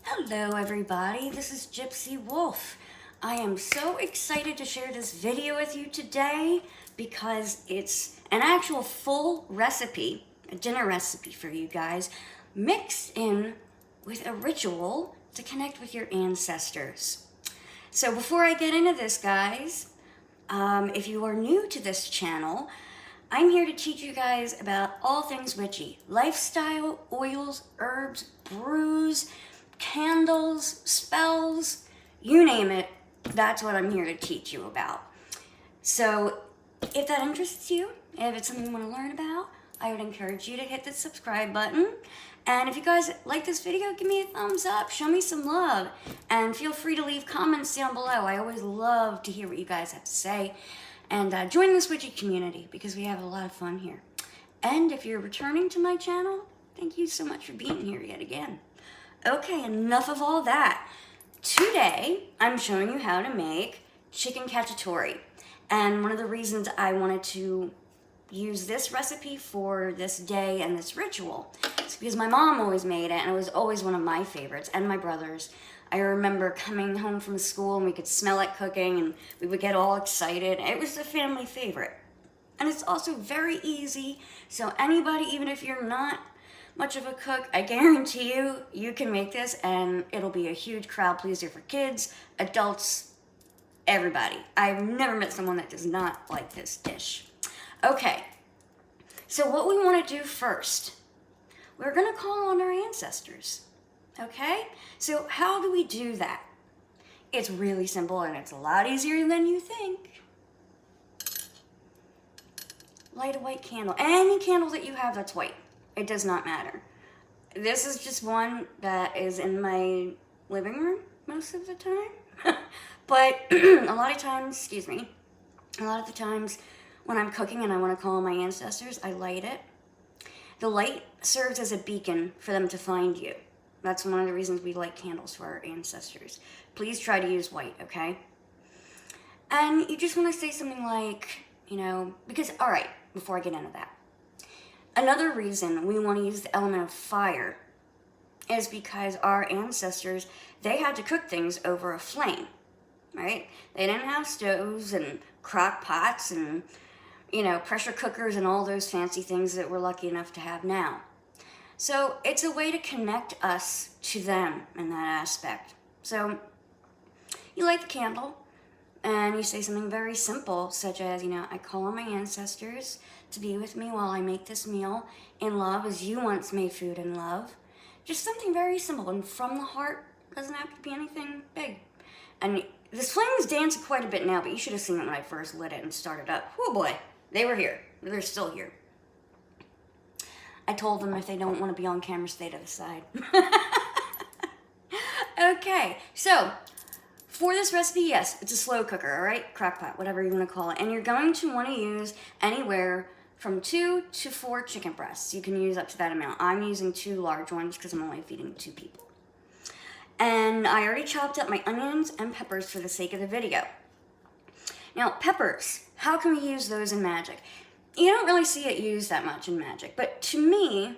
Hello everybody, this is Gypsy Wolf. I am so excited to share this video with you today because it's an actual full recipe, a dinner recipe for you guys, mixed in with a ritual to connect with your ancestors. So before I get into this, guys, if you are new to this channel, I'm here to teach you guys about all things witchy. Lifestyle, oils, herbs, brews, candles, spells, you name it, that's what I'm here to teach you about. So if that interests you, if it's something you want to learn about, I would encourage you to hit the subscribe button. And if you guys like this video, give me a thumbs up, show me some love, and feel free to leave comments down below. I always love to hear what you guys have to say. And join this witchy community because we have a lot of fun here. And if you're returning to my channel, thank you so much for being here yet again. Okay, enough of all that. Today, I'm showing you how to make chicken cacciatore. And one of the reasons I wanted to use this recipe for this day and this ritual is because my mom always made it, and it was always one of my favorites, and my brother's. I remember coming home from school and we could smell it cooking and we would get all excited. It was a family favorite. And it's also very easy, so anybody, even if you're not much of a cook, I guarantee you, you can make this and it'll be a huge crowd pleaser for kids, adults, everybody. I've never met someone that does not like this dish. Okay, so what we want to do first, we're going to call on our ancestors. Okay, so how do we do that? It's really simple and it's a lot easier than you think. Light a white candle. Any candle that you have that's white. It does not matter. This is just one that is in my living room most of the time. But a lot of the times when I'm cooking and I want to call on my ancestors, I light it. The light serves as a beacon for them to find you. That's one of the reasons we light candles for our ancestors. Please try to use white, okay? And you just want to say something like, because, all right, before I get into that. Another reason we want to use the element of fire is because our ancestors, they had to cook things over a flame, right? They didn't have stoves and crock pots and, pressure cookers and all those fancy things that we're lucky enough to have now. So it's a way to connect us to them in that aspect. So you light the candle and you say something very simple, such as, I call on my ancestors to be with me while I make this meal in love as you once made food in love. Just something very simple and from the heart. Doesn't have to be anything big. And this flame is dancing quite a bit now, but you should have seen it when I first lit it and started up. Oh boy, they were here. They're still here. I told them if they don't want to be on camera, stay to the side. Okay, so for this recipe, yes, it's a slow cooker, all right? Crock pot, whatever you want to call it. And you're going to want to use anywhere from 2 to 4 chicken breasts. You can use up to that amount. I'm using 2 large ones because I'm only feeding 2 people. And I already chopped up my onions and peppers for the sake of the video. Now, peppers, how can we use those in magic? You don't really see it used that much in magic, but to me,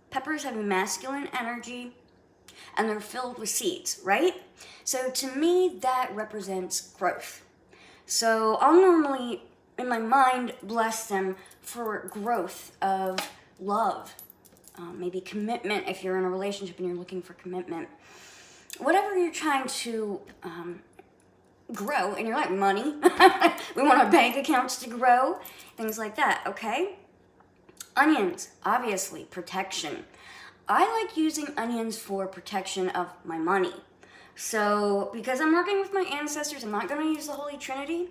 peppers have a masculine energy and they're filled with seeds, right? So to me, that represents growth. So I'll normally, in my mind, bless them for growth of love, maybe commitment if you're in a relationship and you're looking for commitment. Whatever you're trying to grow in your life, money. We want our bank accounts to grow, things like that, okay? Onions, obviously, protection. I like using onions for protection of my money. So, because I'm working with my ancestors, I'm not going to use the Holy Trinity.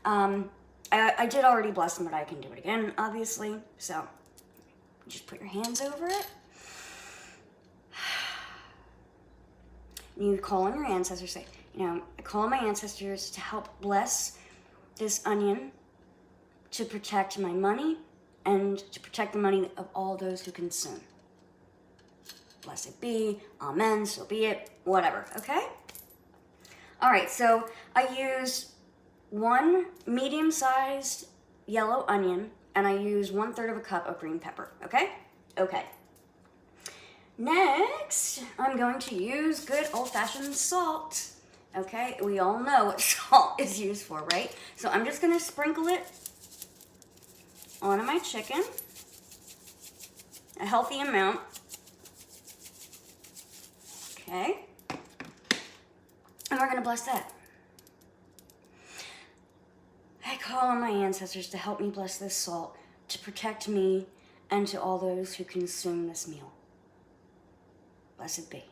I did already bless them, but I can do it again, obviously. So, just put your hands over it. You call on your ancestors, say, I call on my ancestors to help bless this onion to protect my money and to protect the money of all those who consume. Blessed be, amen, so be it, whatever, okay? All right, so I use 1 medium-sized yellow onion and I use 1/3 of a cup of green pepper, okay? Okay. Next, I'm going to use good old-fashioned salt. Okay, we all know what salt is used for, right? So I'm just gonna sprinkle it onto my chicken, a healthy amount. Okay, and we're gonna bless that. I call on my ancestors to help me bless this salt, to protect me and to all those who consume this meal. Blessed be.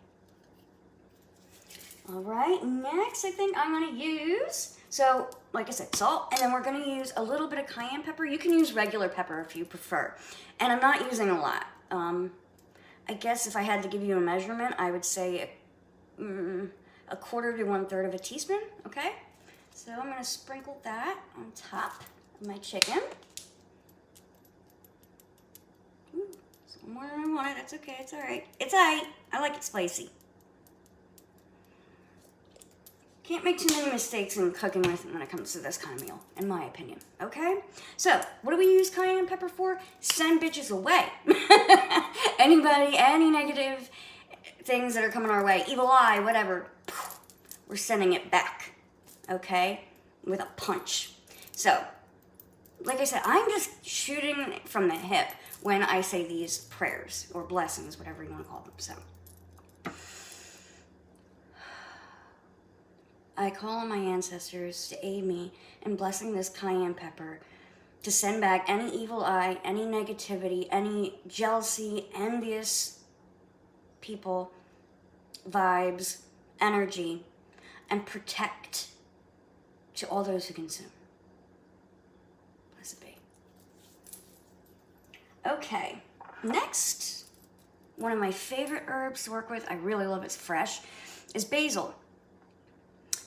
All right, next I think I'm gonna use, so like I said, salt, and then we're gonna use a little bit of cayenne pepper. You can use regular pepper if you prefer. And I'm not using a lot. I guess if I had to give you a measurement, I would say a quarter to 1/3 of a teaspoon, okay? So I'm gonna sprinkle that on top of my chicken. Ooh, it's more than I wanted, that's okay, it's all right. It's all right, I like it spicy. Can't make too many mistakes in cooking with when it comes to this kind of meal, in my opinion, okay? So, what do we use cayenne pepper for? Send bitches away. Anybody, any negative things that are coming our way, evil eye, whatever, we're sending it back, okay? With a punch. So, like I said, I'm just shooting from the hip when I say these prayers, or blessings, whatever you want to call them, so. I call on my ancestors to aid me in blessing this cayenne pepper, to send back any evil eye, any negativity, any jealousy, envious people, vibes, energy, and protect to all those who consume. Blessed be. Okay, next, one of my favorite herbs to work with, I really love it's fresh, is basil.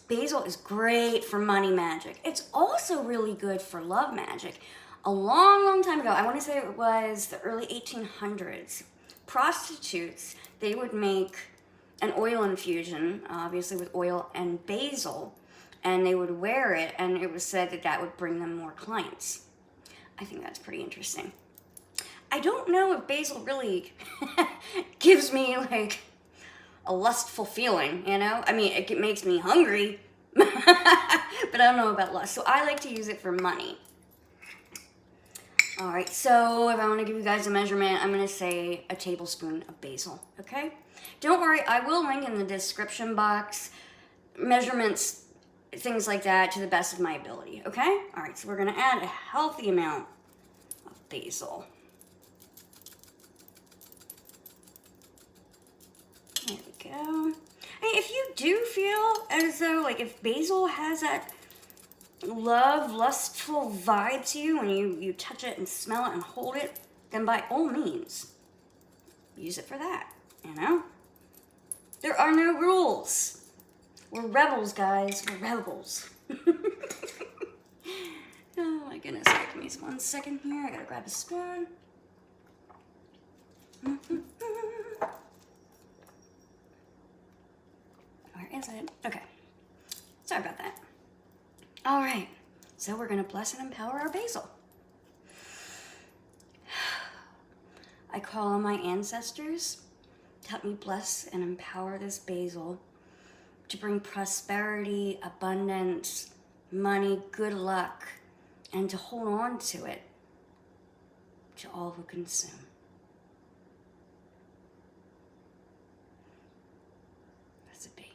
Basil is great for money magic. It's also really good for love magic. A long, long time ago, I want to say it was the early 1800s, prostitutes, they would make an oil infusion, obviously with oil and basil, and they would wear it, and it was said that that would bring them more clients. I think that's pretty interesting. I don't know if basil really gives me like a lustful feeling, you know? I mean, it makes me hungry, but I don't know about lust. So I like to use it for money. All right, so if I want to give you guys a measurement, I'm going to say a tablespoon of basil, okay? Don't worry, I will link in the description box measurements, things like that, to the best of my ability, okay? All right, so we're going to add a healthy amount of basil. There we go. Hey, if you do feel as though, like, if basil has that love, lustful vibe to you when you touch it and smell it and hold it, then by all means, use it for that, you know? There are no rules. We're rebels, guys. We're rebels. Oh my goodness. Right, give me 1 second here. I gotta grab a spoon. Where is it? Okay. Sorry about that. All right. So we're gonna bless and empower our basil. I call on my ancestors to help me bless and empower this basil to bring prosperity, abundance, money, good luck, and to hold on to it to all who consume. Blessed be.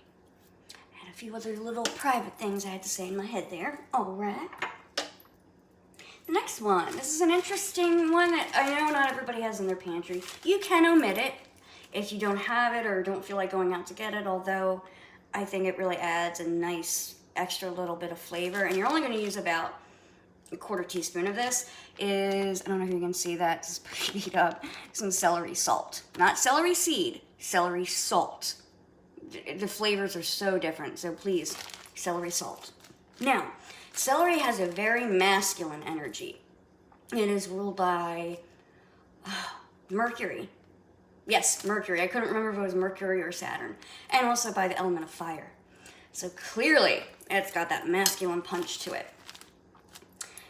And a few other little private things I had to say in my head there. All right. The next one. This is an interesting one that I know not everybody has in their pantry. You can omit it if you don't have it or don't feel like going out to get it, although I think it really adds a nice extra little bit of flavor. And you're only going to use about a 1/4 teaspoon of this. I don't know if you can see that, it's pretty beat up, some celery salt. Not celery seed, celery salt. The flavors are so different, so please, celery salt. Now, celery has a very masculine energy. It is ruled by Mercury. Yes, Mercury. I couldn't remember if it was Mercury or Saturn. And also by the element of fire. So clearly, it's got that masculine punch to it.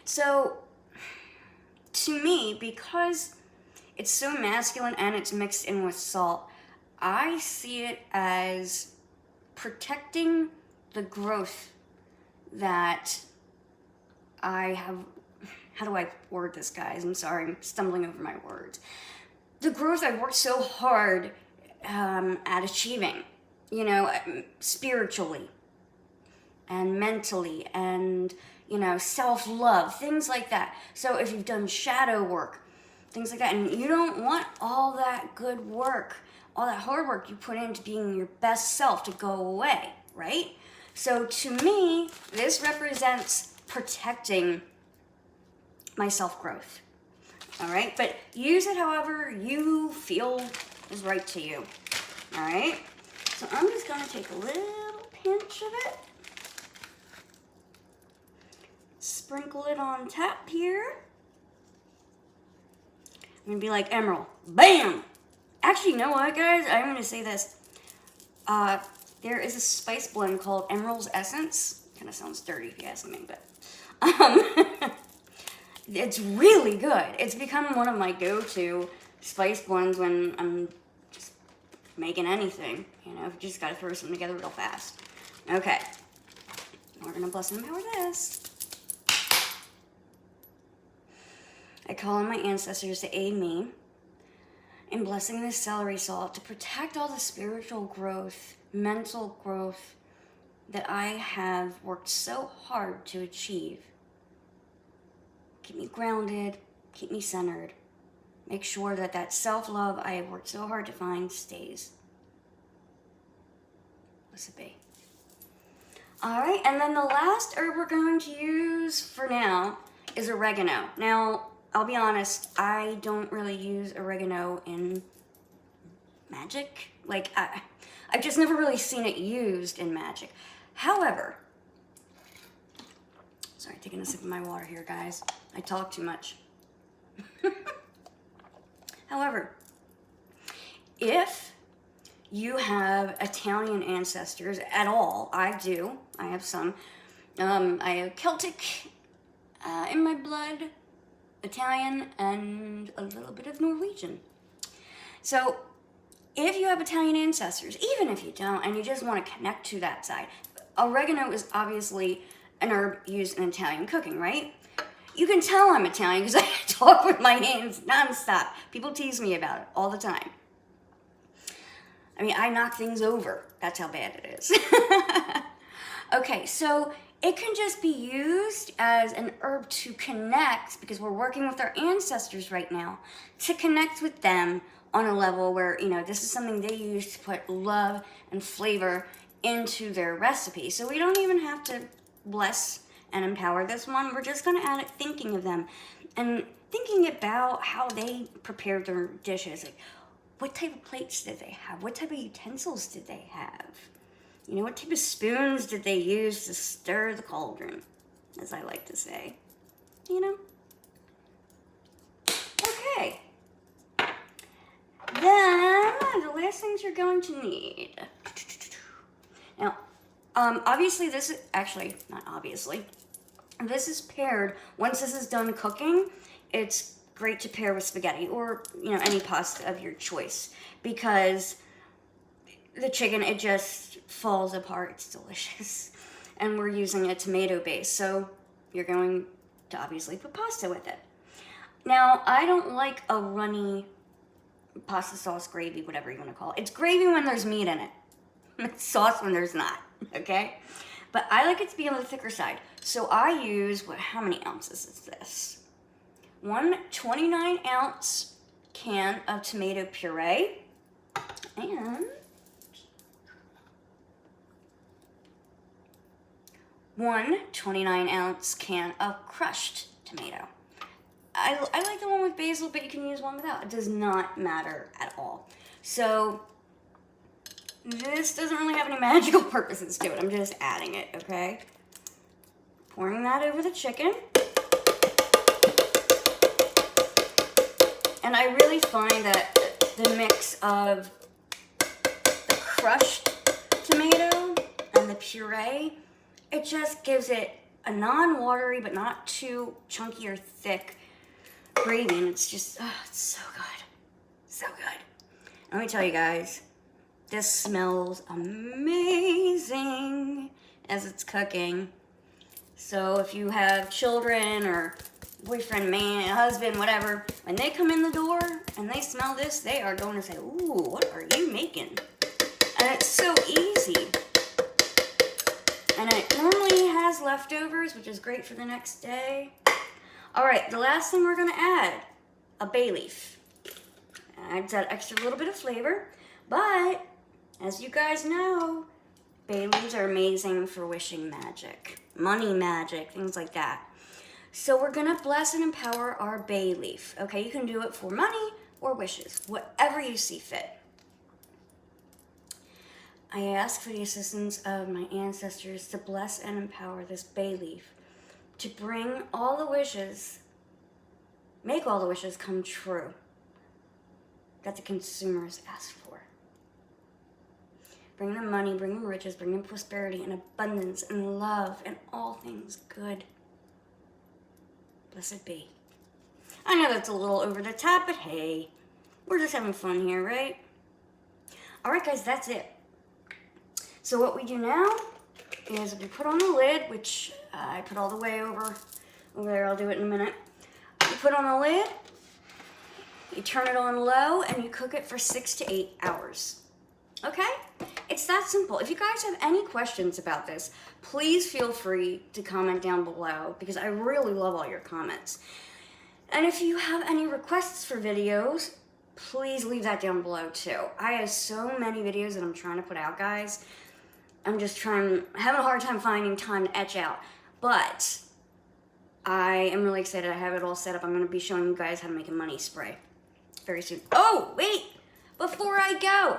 So, to me, because it's so masculine and it's mixed in with salt, I see it as protecting the growth that I have. How do I word this, guys? I'm sorry, I'm stumbling over my words. The growth I've worked so hard at achieving, you know, spiritually and mentally and, you know, self-love, things like that. So if you've done shadow work, things like that, and you don't want all that good work, all that hard work you put into being your best self to go away, right? So to me, this represents protecting my self-growth, all right? But use it however you feel is right to you, all right? So I'm just gonna take a little pinch of it, sprinkle it on top here. I'm gonna be like Emerald, bam! Actually, you know what, guys? I'm gonna say this. There is a spice blend called Emerald's Essence. Kind of sounds dirty if you ask me, but it's really good. It's become one of my go-to spice blends when I'm just making anything. You know, you just gotta throw something together real fast. Okay, we're gonna bless and empower this. I call on my ancestors to aid me in blessing this celery salt to protect all the spiritual growth, mental growth that I have worked so hard to achieve. Keep me grounded, keep me centered. Make sure that that self-love I have worked so hard to find stays. Blessed be. All right, and then the last herb we're going to use for now is oregano. Now, I'll be honest, I don't really use oregano in magic. Like, I've just never really seen it used in magic. However, sorry, taking a sip of my water here, guys. I talk too much. However, if you have Italian ancestors at all, I do. I have some. I have Celtic in my blood, Italian, and a little bit of Norwegian. So if you have Italian ancestors, even if you don't, and you just want to connect to that side, oregano is obviously an herb used in Italian cooking, right? You can tell I'm Italian because I talk with my hands nonstop. People tease me about it all the time. I mean, I knock things over. That's how bad it is. Okay, so it can just be used as an herb to connect, because we're working with our ancestors right now, to connect with them on a level where, you know, this is something they use to put love and flavor into their recipe. So we don't even have to bless and empower this one. We're just going to add it thinking of them and thinking about how they prepared their dishes. Like, what type of plates did they have? What type of utensils did they have? You know, what type of spoons did they use to stir the cauldron, as I like to say? You know? Okay. Then, the last things you're going to need. Now, obviously this is, actually, not obviously, this is paired, once this is done cooking, it's great to pair with spaghetti or, you know, any pasta of your choice, because the chicken, it just falls apart. It's delicious. And we're using a tomato base, so you're going to obviously put pasta with it. Now, I don't like a runny pasta sauce, gravy, whatever you want to call it. It's gravy when there's meat in it. It's sauce when there's not, okay? But I like it to be on the thicker side. So I use, how many ounces is this? One 29-ounce can of tomato puree, and one 29-ounce can of crushed tomato. I like the one with basil, but you can use one without. It does not matter at all. So this doesn't really have any magical purposes to it. I'm just adding it, okay? Pouring that over the chicken. And I really find that the mix of the crushed tomato and the puree, it just gives it a non-watery but not too chunky or thick gravy. And it's just, oh, it's so good. So good. Let me tell you guys, This smells amazing as it's cooking. So if you have children or boyfriend, man, husband, whatever, when they come in the door and they smell this, they are going to say, ooh, what are you making? And it's so easy. And it normally has leftovers, which is great for the next day. All right, the last thing we're gonna add, a bay leaf. Adds that extra little bit of flavor, but as you guys know, bay leaves are amazing for wishing magic, money magic, things like that. So we're gonna bless and empower our bay leaf. Okay, you can do it for money or wishes, whatever you see fit. I ask for the assistance of my ancestors to bless and empower this bay leaf to bring all the wishes, make all the wishes come true that the consumers ask for. Bring them money, bring them riches, bring them prosperity and abundance and love and all things good. Blessed be. I know that's a little over the top, but hey, we're just having fun here, right? All right, guys, that's it. So what we do now is we put on the lid, which I put all the way over there. I'll do it in a minute. You put on the lid, you turn it on low, and you cook it for 6 to 8 hours. Okay? It's that simple. If you guys have any questions about this, please feel free to comment down below because I really love all your comments. And if you have any requests for videos, please leave that down below too. I have so many videos that I'm trying to put out, guys. I'm having a hard time finding time to etch out. But I am really excited. I have it all set up. I'm going to be showing you guys how to make a money spray very soon. Oh, wait! Before I go,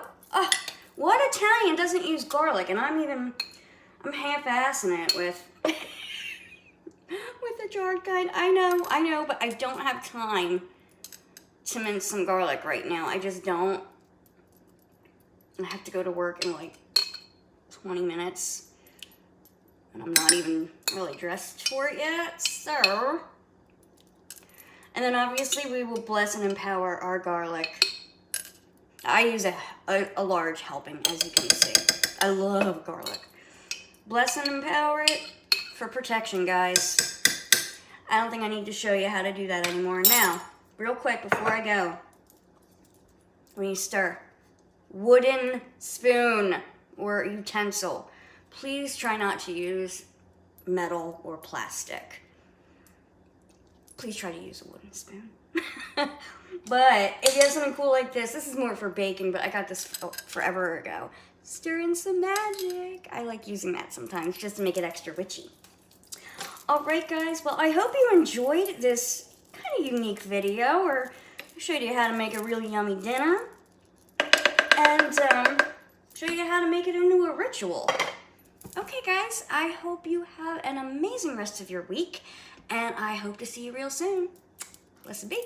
what Italian doesn't use garlic? And I'm half-assing it with the jarred kind. I know, but I don't have time to mince some garlic right now. I just don't. I have to go to work in like 20 minutes. And I'm not even really dressed for it yet, so. And then obviously we will bless and empower our garlic. I use a large helping, as you can see. I love garlic. Bless and empower it for protection, guys. I don't think I need to show you how to do that anymore. Now, real quick before I go, when you stir, wooden spoon or utensil. Please try not to use metal or plastic. Please try to use a wooden spoon. But if you have something cool like this is more for baking, but I got this forever ago. Stir in some magic. I like using that sometimes just to make it extra witchy. All right, guys. Well, I hope you enjoyed this kind of unique video where I showed you how to make a really yummy dinner. And show you how to make it into a ritual. Okay, guys, I hope you have an amazing rest of your week, and I hope to see you real soon. Blessed be.